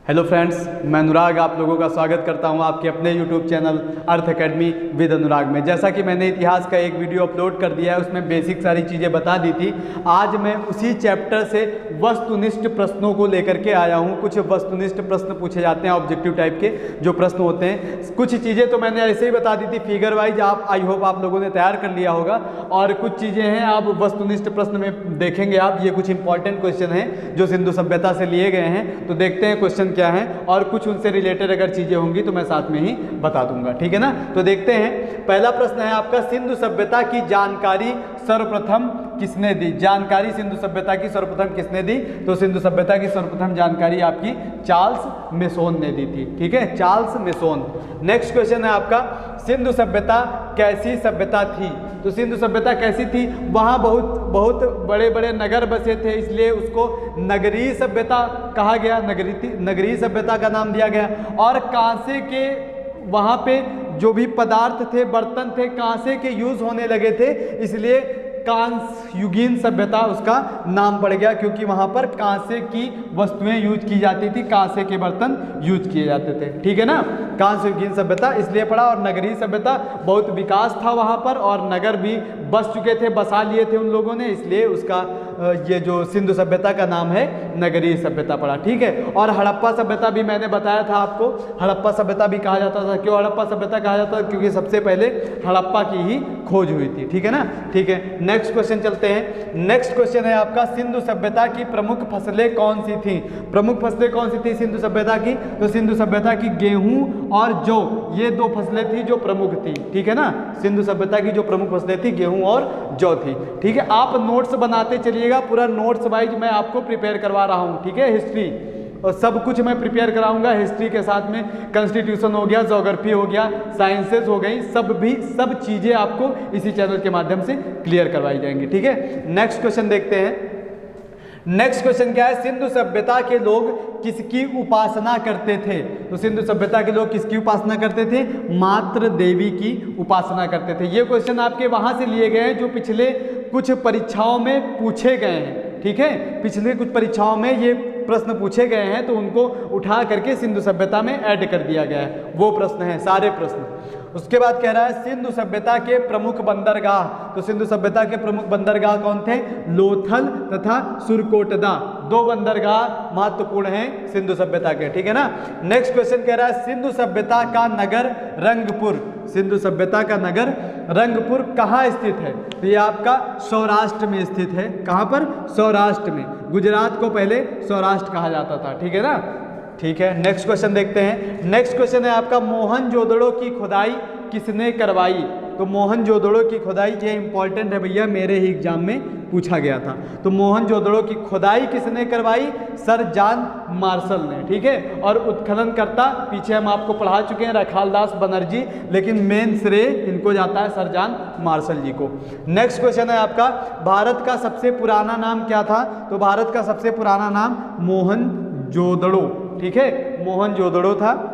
Hello friends, मैं अनुराग आप लोगों का स्वागत करता हूं आपके अपने YouTube channel Earth academy with Anurag में। जैसा कि मैंने इतिहास का एक वीडियो अपलोड कर दिया है, उसमें बेसिक सारी चीज़ें बता दी थी। आज मैं उसी चैप्टर से वस्तुनिष्ठ प्रश्नों को लेकर के आया हूं। कुछ वस्तुनिष्ठ प्रश्न पूछे जाते हैं, ऑब्जेक्टिव टाइप के जो प्रश्न होते हैं। कुछ चीज़ें तो मैंने ऐसे ही बता दी थी फिगर वाइज, आप आई होप आप लोगों ने तैयार कर लिया होगा। और कुछ चीज़ें हैं आप वस्तुनिष्ठ प्रश्न में देखेंगे आप, ये कुछ इंपॉर्टेंट क्वेश्चन हैं जो सिंधु सभ्यता से लिए गए हैं। तो देखते हैं क्वेश्चन क्या है, और कुछ उनसे रिलेटेड अगर चीजें होंगी तो मैं साथ में ही बता दूंगा, ठीक है ना। तो देखते हैं, पहला प्रश्न है आपका, सिंधु सभ्यता की जानकारी सर्वप्रथम किसने दी? जानकारी सिंधु सभ्यता की सर्वप्रथम किसने दी? तो सिंधु सभ्यता की सर्वप्रथम जानकारी आपकी चार्ल्स मेसोन ने दी थी, ठीक है, चार्ल्स मेसोन। नेक्स्ट क्वेश्चन है आपका, सिंधु सभ्यता कैसी सभ्यता थी? तो सिंधु सभ्यता कैसी थी? वहाँ बहुत बड़े बड़े नगर बसे थे, इसलिए उसको नगरीय सभ्यता कहा गया, नगरीय सभ्यता का नाम दिया गया। और कांसे के वहाँ पे जो भी पदार्थ थे, बर्तन थे, कांसे के यूज होने लगे थे, इसलिए कांस्य युगीन सभ्यता उसका नाम पड़ गया, क्योंकि वहाँ पर कांसे की वस्तुएं यूज की जाती थी, कांसे के बर्तन यूज किए जाते थे, ठीक है ना। कांस्य युगीन सभ्यता इसलिए पड़ा। और नगरीय सभ्यता, बहुत विकास था वहाँ पर और नगर भी बस चुके थे, बसा लिए थे उन लोगों ने, इसलिए उसका ये जो सिंधु सभ्यता का नाम है नगरीय सभ्यता पड़ा, ठीक है। और हड़प्पा सभ्यता भी मैंने बताया था आपको, हड़प्पा सभ्यता भी कहा जाता था। क्यों हड़प्पा सभ्यता कहा जाता था? क्योंकि सबसे पहले हड़प्पा की ही खोज हुई थी, ठीक है ना, ठीक है। नेक्स्ट क्वेश्चन चलते हैं। नेक्स्ट क्वेश्चन है आपका, सिंधु सभ्यता की प्रमुख फसलें कौन सी थी? प्रमुख फसलें कौन सी थी सिंधु सभ्यता की? तो सिंधु सभ्यता की गेहूं और जौ, ये दो फसलें थी जो प्रमुख थी, ठीक है ना। सिंधु सभ्यता की जो प्रमुख फसलें थी गेहूं और जौ थी, ठीक है। आप नोट्स बनाते चलिएगा, पूरा नोट्स वाइज मैं आपको प्रिपेयर करवा रहा हूँ, ठीक है। हिस्ट्री और सब कुछ मैं प्रिपेयर कराऊंगा, हिस्ट्री के साथ में कॉन्स्टिट्यूशन हो गया, ज्योग्राफी हो गया, साइंसेज हो गई, सब चीज़ें आपको इसी चैनल के माध्यम से क्लियर करवाई जाएंगी, ठीक है। नेक्स्ट क्वेश्चन देखते हैं। नेक्स्ट क्वेश्चन क्या है, सिंधु सभ्यता के लोग किसकी उपासना करते थे? तो सिंधु सभ्यता के लोग किसकी उपासना करते थे? मातृ देवी की उपासना करते थे। ये क्वेश्चन आपके वहां से लिए गए हैं जो पिछले कुछ परीक्षाओं में पूछे गए हैं, ठीक है। पिछले कुछ परीक्षाओं में ये प्रश्न पूछे गए हैं, तो उनको उठा करके सिंधु सभ्यता में ऐड कर दिया गया है, वो प्रश्न है सारे प्रश्न। उसके बाद कह रहा है सिंधु सभ्यता के प्रमुख बंदरगाह। तो सिंधु सभ्यता के प्रमुख बंदरगाह कौन थे? लोथल तथा सुरकोटदा, दो बंदरगाह महत्वपूर्ण हैं सिंधु सभ्यता के, ठीक है ना। नेक्स्ट क्वेश्चन कह रहा है, सिंधु सभ्यता का नगर रंगपुर। सिंधु सभ्यता का नगर रंगपुर कहाँ स्थित है? तो ये आपका सौराष्ट्र में स्थित है। कहाँ पर? सौराष्ट्र में। गुजरात को पहले सौराष्ट्र कहा जाता था, ठीक है ना, ठीक है। नेक्स्ट क्वेश्चन देखते हैं। नेक्स्ट क्वेश्चन है आपका, मोहनजोदड़ो की खुदाई किसने करवाई? तो मोहनजोदड़ो की खुदाई, ये इंपॉर्टेंट है भैया, मेरे ही एग्जाम में पूछा गया था। तो मोहनजोदड़ो की खुदाई किसने करवाई? सर जॉन मार्शल ने, ठीक है। और उत्खननकर्ता पीछे हम आपको पढ़ा चुके हैं, रखालदास बनर्जी, लेकिन मेन श्रेय इनको जाता है सर जॉन मार्शल जी को। नेक्स्ट क्वेश्चन है आपका, भारत का सबसे पुराना नाम क्या था? तो भारत का सबसे पुराना नाम मोहनजोदड़ो, ठीक है, मोहनजोदड़ो था।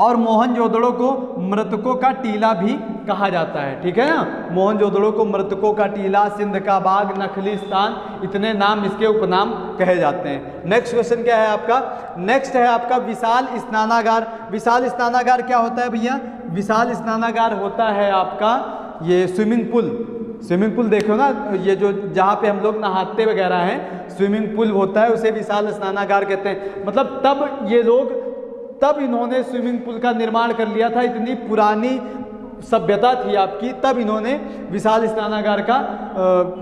और मोहनजोदड़ो को मृतकों का टीला भी कहा जाता है, ठीक है ना। मोहनजोदड़ो को मृतकों का टीला, सिंध का बाग, नखलिस्तान, इतने नाम इसके उपनाम कहे जाते हैं। नेक्स्ट क्वेश्चन क्या है आपका? नेक्स्ट है आपका विशाल स्नानागार। विशाल स्नानागार क्या होता है भैया? विशाल स्नानागार होता है आपका ये स्विमिंग पूल। स्विमिंग पूल देखो ना, ये जो जहाँ पे हम लोग नहाते वगैरह हैं, स्विमिंग पूल होता है, उसे विशाल स्नानागार कहते हैं। मतलब तब इन्होंने स्विमिंग पूल का निर्माण कर लिया था, इतनी पुरानी सभ्यता थी आपकी, तब इन्होंने विशाल स्नानागार का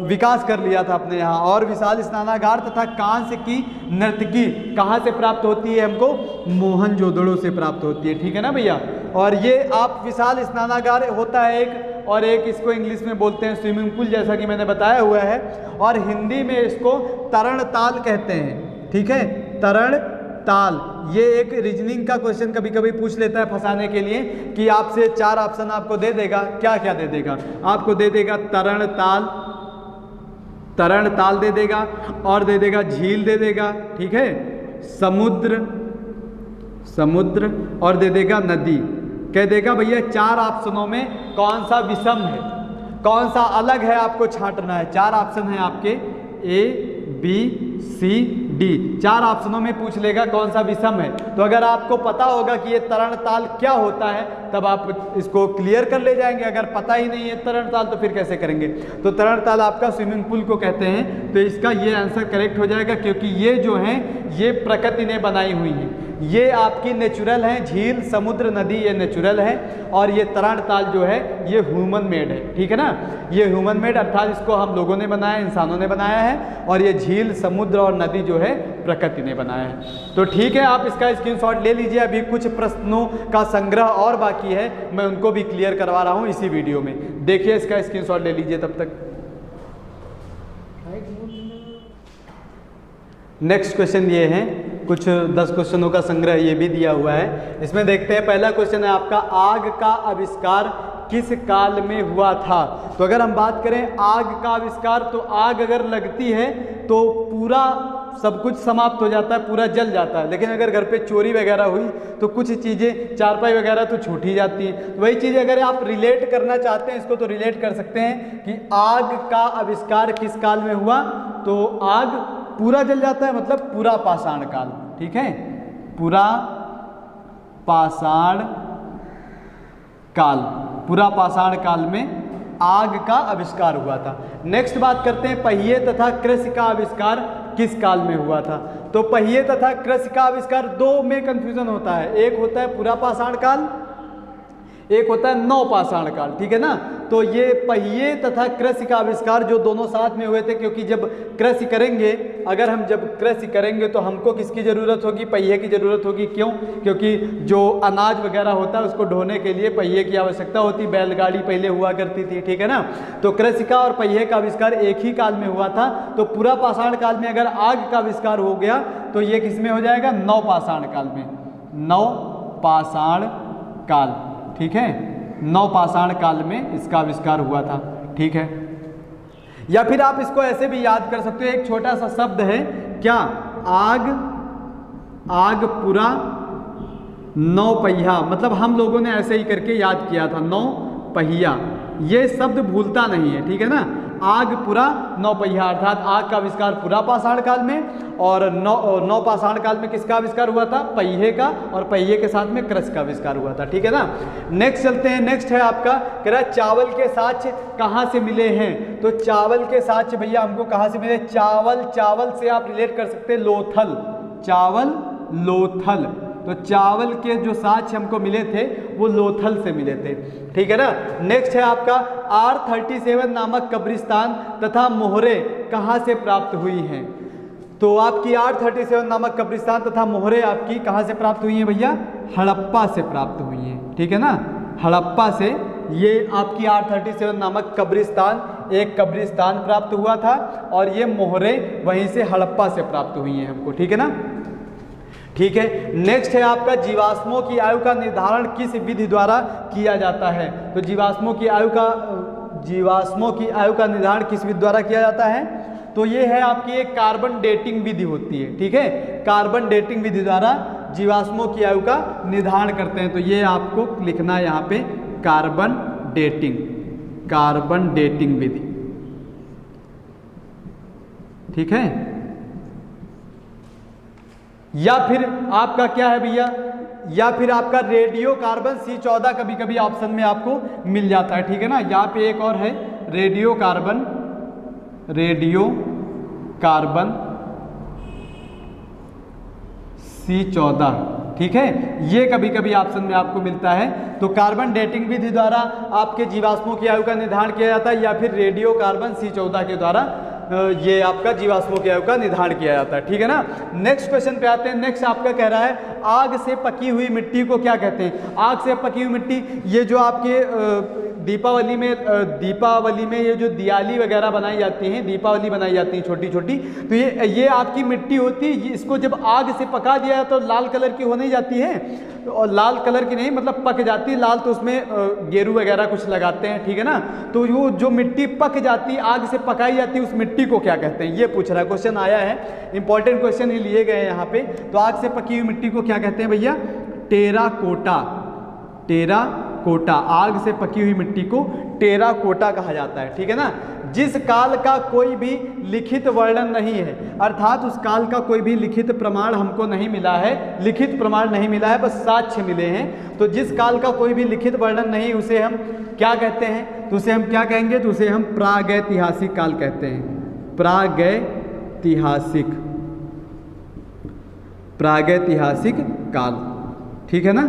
विकास कर लिया था अपने यहाँ। और विशाल स्नानागार तथा कांस्य की नर्तकी कहाँ से प्राप्त होती है हमको? मोहनजोदड़ो से प्राप्त होती है, ठीक है ना भैया। और ये आप विशाल स्नानागार होता है एक, और एक इसको इंग्लिश में बोलते हैं स्विमिंग पूल, जैसा कि मैंने बताया हुआ है। और हिंदी में इसको तरण ताल कहते हैं, ठीक है, तरण ताल। ये एक रीजनिंग का क्वेश्चन कभी कभी पूछ लेता है फंसाने के लिए, कि आपसे 4 ऑप्शन आपको दे देगा, क्या क्या दे देगा? आपको दे देगा तरण ताल दे देगा, और दे देगा झील दे देगा, ठीक है, समुद्र और दे देगा नदी। कह देगा भैया 4 ऑप्शनों में कौन सा विषम है, कौन सा अलग है, आपको छांटना है। 4 ऑप्शन है आपके, A, B, C, डी। 4 ऑप्शनों में पूछ लेगा कौन सा विषम है। तो अगर आपको पता होगा कि ये तरण ताल क्या होता है तब आप इसको क्लियर कर ले जाएंगे। अगर पता ही नहीं है तरण ताल तो फिर कैसे करेंगे। तो तरण ताल आपका स्विमिंग पूल को कहते हैं। तो इसका ये आंसर करेक्ट हो जाएगा, क्योंकि ये जो हैं ये प्रकृति ने बनाई हुई हैं। ये आपकी नेचुरल है, झील समुद्र नदी ये नेचुरल है, और ये तरण ताल जो है ये ह्यूमन मेड है। ठीक है ना, ये ह्यूमन मेड अर्थात इसको हम लोगों ने बनाया, इंसानों ने बनाया है, और ये झील समुद्र और नदी जो है प्रकृति ने बनाया है। तो ठीक है, आप इसका स्क्रीनशॉट ले लीजिए। अभी कुछ प्रश्नों का संग्रह और बाकी है, मैं उनको भी क्लियर करवा रहा हूँ इसी वीडियो में। देखिए इसका स्क्रीनशॉट ले लीजिए तब तक। नेक्स्ट क्वेश्चन ये है, कुछ 10 क्वेश्चनों का संग्रह ये भी दिया हुआ है। इसमें देखते हैं, पहला क्वेश्चन है आपका, आग का आविष्कार किस काल में हुआ था। तो अगर हम बात करें आग का आविष्कार, तो आग अगर लगती है तो पूरा सब कुछ समाप्त हो जाता है, पूरा जल जाता है। लेकिन अगर घर पे चोरी वगैरह हुई तो कुछ चीज़ें, चारपाई वगैरह तो छूट ही जाती हैं। तो वही चीज़ अगर आप रिलेट करना चाहते हैं इसको, तो रिलेट कर सकते हैं कि आग का आविष्कार किस काल में हुआ। तो आग पूरा जल जाता है, मतलब पूरा पाषाण काल। ठीक है, पूरा पाषाण काल, पूरा पाषाण काल में आग का आविष्कार हुआ था। नेक्स्ट बात करते हैं, पहिए तथा कृषि का आविष्कार किस काल में हुआ था। तो पहिए तथा कृषि का आविष्कार, 2 में कंफ्यूजन होता है। एक होता है पूरा पाषाण काल, एक होता है नवपाषाण काल। ठीक है ना, तो ये पहिए तथा कृषि का आविष्कार जो दोनों साथ में हुए थे, क्योंकि जब कृषि करेंगे, अगर हम जब कृषि करेंगे तो हमको किसकी ज़रूरत होगी, पहिए की ज़रूरत होगी। क्यों? क्योंकि जो अनाज वगैरह होता है उसको ढोने के लिए पहिए की आवश्यकता होती, बैलगाड़ी पहले हुआ करती थी। ठीक है ना, तो कृषि का और पहिए का आविष्कार एक ही काल में हुआ था। तो पूरा पाषाण काल में अगर आग का आविष्कार हो गया तो ये किस में हो जाएगा, नवपाषाण काल में, नवपाषाण काल। ठीक है, नवपाषाण काल में इसका आविष्कार हुआ था। ठीक है, या फिर आप इसको ऐसे भी याद कर सकते हो, एक छोटा सा शब्द है क्या, आग, आग पुरा नौपहिया, मतलब हम लोगों ने ऐसे ही करके याद किया था, नौपहिया। ये शब्द भूलता नहीं है। ठीक है ना, आग पुरा नौपहिया, अर्थात आग का आविष्कार पूरा पाषाण काल में, और नवपाषाण काल में किसका आविष्कार हुआ था, पहिए का, और पहिए के साथ में कृषि का आविष्कार हुआ था। ठीक है ना, नेक्स्ट चलते हैं। नेक्स्ट है आपका, कह रहा है चावल के साक्ष्य कहाँ से मिले हैं। तो चावल के साक्ष्य भैया हमको कहाँ से मिले, चावल, चावल से आप रिलेट कर सकते हैं लोथल, चावल लोथल। तो चावल के जो साक्ष्य हमको मिले थे वो लोथल से मिले थे। ठीक है ना, नेक्स्ट है आपका, R37 नामक कब्रिस्तान तथा मोहरे कहाँ से प्राप्त हुई हैं। तो आपकी R37 नामक कब्रिस्तान तथा मोहरे आपकी कहाँ से प्राप्त हुई हैं भैया, हड़प्पा से प्राप्त हुई हैं। ठीक है ना, हड़प्पा से ये आपकी R37 नामक कब्रिस्तान, एक कब्रिस्तान प्राप्त हुआ था, और ये मोहरे वहीं से हड़प्पा से प्राप्त हुई हैं हमको। ठीक है ना, ठीक है। नेक्स्ट है आपका, जीवाश्मों की आयु का निर्धारण किस विधि द्वारा किया जाता है। तो जीवाश्मों की आयु का निर्धारण किस विधि द्वारा किया जाता है। तो ये है आपकी एक कार्बन डेटिंग विधि होती है। ठीक है, कार्बन डेटिंग विधि द्वारा जीवाश्मों की आयु का निर्धारण करते हैं। तो ये आपको लिखना है यहाँ पे, कार्बन डेटिंग, कार्बन डेटिंग विधि। ठीक है, या फिर आपका क्या है भैया, या फिर आपका रेडियो कार्बन C14 कभी कभी ऑप्शन में आपको मिल जाता है। ठीक है ना, यहाँ पे एक और है radio carbon, radio carbon C14। ठीक है, ये कभी कभी ऑप्शन में आपको मिलता है। तो कार्बन डेटिंग विधि द्वारा आपके जीवाश्मों की आयु का निर्धारण किया जाता है, या फिर रेडियो कार्बन C14 के द्वारा ये आपका जीवाश्मों की आयु का निर्धारण किया जाता है। ठीक है ना, नेक्स्ट क्वेश्चन पे आते हैं। नेक्स्ट आपका कह रहा है, आग से पकी हुई मिट्टी को क्या कहते हैं। आग से पकी हुई मिट्टी, ये जो आपके दीपावली में ये जो दियाली वगैरह बनाई जाती हैं, दीपावली बनाई जाती है छोटी छोटी, तो ये आपकी मिट्टी होती है। इसको जब आग से पका दिया तो लाल कलर की हो नहीं जाती है, और लाल कलर की नहीं, मतलब पक जाती है लाल, तो उसमें गेरू वगैरह कुछ लगाते हैं। ठीक है ना, तो वो जो मिट्टी पक जाती, आग से पकाई जाती है, उस मिट्टी को क्या कहते हैं, ये पूछ रहा है। क्वेश्चन आया है, इंपॉर्टेंट क्वेश्चन ही लिए गए हैं यहाँ पे। तो आग से पकी हुई मिट्टी को क्या कहते हैं भैया, टेराकोटा, टेराकोटा। कोटा, आग से पकी हुई मिट्टी को टेरा कोटा कहा जाता है, ठीक है ना। जिस काल का कोई भी लिखित वर्णन नहीं है, अर्थात उस काल का कोई भी लिखित प्रमाण हमको नहीं मिला है, लिखित प्रमाण नहीं मिला है, बस साक्ष्य मिले हैं। तो जिस काल का कोई भी लिखित वर्णन नहीं, उसे हम क्या कहते हैं, तो उसे हम क्या कहेंगे, तो उसे हम प्रागैतिहासिक काल कहते हैं। प्रागैतिहासिक, प्रागैतिहासिक काल, ठीक है ना,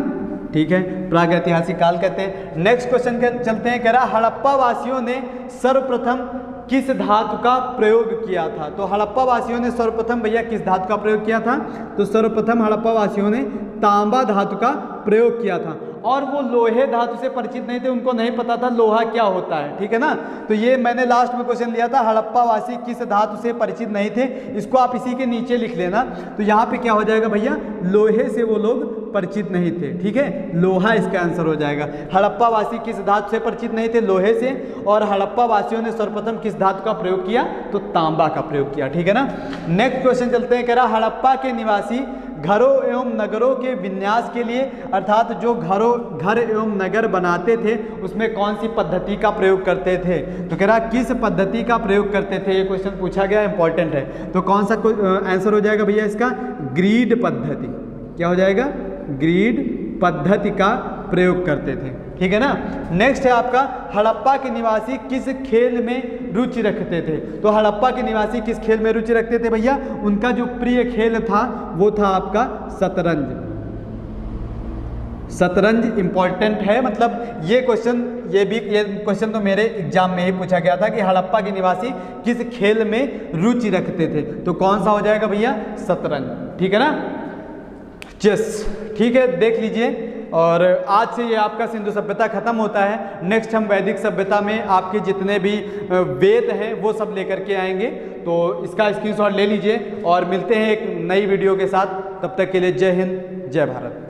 ठीक है, प्रागैतिहासिक काल कहते हैं। नेक्स्ट क्वेश्चन के चलते हैं, कह रहा हड़प्पा वासियों ने सर्वप्रथम किस धातु का प्रयोग किया था। तो हड़प्पा वासियों ने सर्वप्रथम भैया किस धातु का प्रयोग किया था, तो सर्वप्रथम हड़प्पा वासियों ने तांबा धातु का प्रयोग किया था। और वो लोहे धातु से परिचित नहीं थे, उनको नहीं पता था लोहा क्या होता है, ठीक है ना। तो ये मैंने लास्ट में क्वेश्चन लिया था, हड़प्पा वासी किस धातु से परिचित नहीं थे, इसको आप इसी के नीचे लिख लेना। तो यहाँ पे क्या हो जाएगा भैया, लोहे से वो लोग परिचित नहीं थे, ठीक है, लोहा इसका आंसर हो जाएगा। हड़प्पा वासी किस धातु से परिचित नहीं थे, लोहे से। और हड़प्पा वासियों ने सर्वप्रथम किस धातु का प्रयोग किया, तो तांबा का प्रयोग किया, ठीक है ना। नेक्स्ट क्वेश्चन चलते हैं, कह रहा हड़प्पा के निवासी घरों एवं नगरों के विन्यास के लिए, अर्थात जो घर एवं नगर बनाते थे उसमें कौन सी पद्धति का प्रयोग करते थे। तो कह रहा किस पद्धति का प्रयोग करते थे, ये क्वेश्चन पूछा गया, इंपॉर्टेंट है। तो कौन सा आंसर हो जाएगा भैया इसका, ग्रीड पद्धति। क्या हो जाएगा, ग्रीड पद्धति का प्रयोग करते थे, ठीक है ना। नेक्स्ट है आपका, हड़प्पा के निवासी किस खेल में रुचि रखते थे। तो हड़प्पा के निवासी किस खेल में रुचि रखते थे भैया, उनका जो प्रिय खेल था वो था आपका शतरंज। शतरंज इंपॉर्टेंट है, मतलब ये क्वेश्चन तो मेरे एग्जाम में ही पूछा गया था कि हड़प्पा के निवासी किस खेल में रुचि रखते थे। तो कौन सा हो जाएगा भैया, शतरंज, ठीक है ना, चेस, ठीक है, देख लीजिए। और आज से ये आपका सिंधु सभ्यता खत्म होता है। नेक्स्ट हम वैदिक सभ्यता में आपके जितने भी वेद हैं वो सब लेकर के आएंगे। तो इसका स्क्रीनशॉट ले लीजिए और मिलते हैं एक नई वीडियो के साथ। तब तक के लिए जय हिंद, जय भारत।